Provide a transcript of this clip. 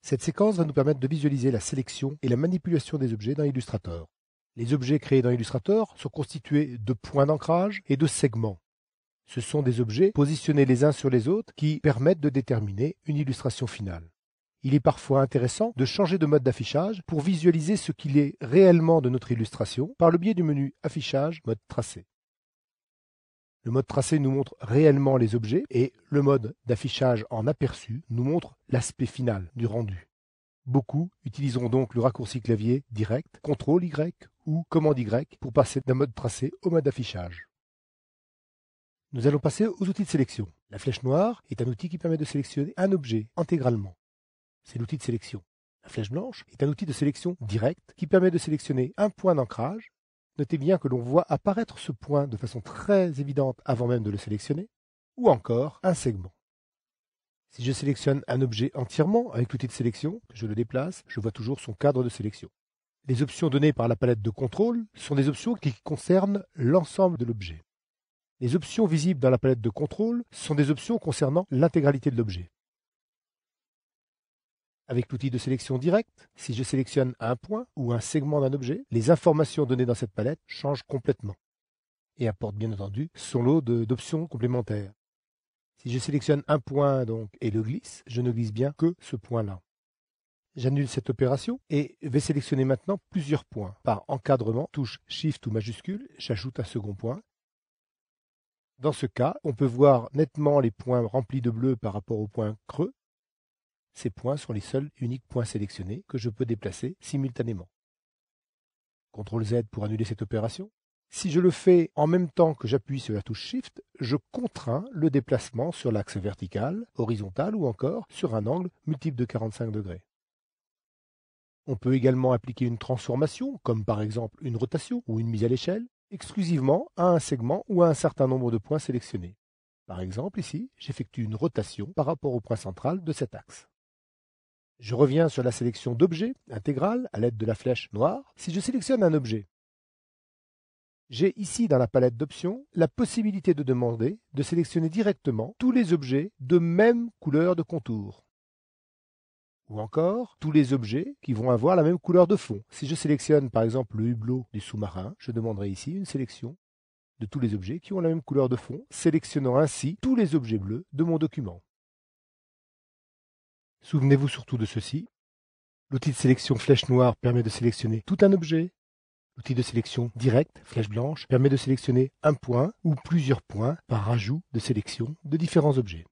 Cette séquence va nous permettre de visualiser la sélection et la manipulation des objets dans Illustrator. Les objets créés dans Illustrator sont constitués de points d'ancrage et de segments. Ce sont des objets positionnés les uns sur les autres qui permettent de déterminer une illustration finale. Il est parfois intéressant de changer de mode d'affichage pour visualiser ce qu'il est réellement de notre illustration par le biais du menu Affichage, mode tracé. Le mode tracé nous montre réellement les objets et le mode d'affichage en aperçu nous montre l'aspect final du rendu. Beaucoup utiliseront donc le raccourci clavier direct, CTRL-Y ou commande Y pour passer d'un mode tracé au mode affichage. Nous allons passer aux outils de sélection. La flèche noire est un outil qui permet de sélectionner un objet intégralement. C'est l'outil de sélection. La flèche blanche est un outil de sélection direct qui permet de sélectionner un point d'ancrage. Notez bien que l'on voit apparaître ce point de façon très évidente avant même de le sélectionner, ou encore un segment. Si je sélectionne un objet entièrement avec l'outil de sélection, que je le déplace, je vois toujours son cadre de sélection. Les options données par la palette de contrôle sont des options qui concernent l'ensemble de l'objet. Les options visibles dans la palette de contrôle sont des options concernant l'intégralité de l'objet. Avec l'outil de sélection directe, si je sélectionne un point ou un segment d'un objet, les informations données dans cette palette changent complètement et apportent bien entendu son lot d'options complémentaires. Si je sélectionne un point donc et le glisse, je ne glisse bien que ce point-là. J'annule cette opération et vais sélectionner maintenant plusieurs points. Par encadrement, touche Shift ou majuscule, j'ajoute un second point. Dans ce cas, on peut voir nettement les points remplis de bleu par rapport aux points creux. Ces points sont les seuls et uniques points sélectionnés que je peux déplacer simultanément. CTRL Z pour annuler cette opération. Si je le fais en même temps que j'appuie sur la touche Shift, je contrains le déplacement sur l'axe vertical, horizontal ou encore sur un angle multiple de 45 degrés. On peut également appliquer une transformation, comme par exemple une rotation ou une mise à l'échelle, exclusivement à un segment ou à un certain nombre de points sélectionnés. Par exemple, ici, j'effectue une rotation par rapport au point central de cet axe. Je reviens sur la sélection d'objets intégrale à l'aide de la flèche noire. Si je sélectionne un objet, j'ai ici dans la palette d'options la possibilité de demander de sélectionner directement tous les objets de même couleur de contour. Ou encore tous les objets qui vont avoir la même couleur de fond. Si je sélectionne par exemple le hublot du sous-marin, je demanderai ici une sélection de tous les objets qui ont la même couleur de fond, sélectionnant ainsi tous les objets bleus de mon document. Souvenez-vous surtout de ceci. L'outil de sélection flèche noire permet de sélectionner tout un objet. L'outil de sélection direct, flèche blanche, permet de sélectionner un point ou plusieurs points par ajout de sélection de différents objets.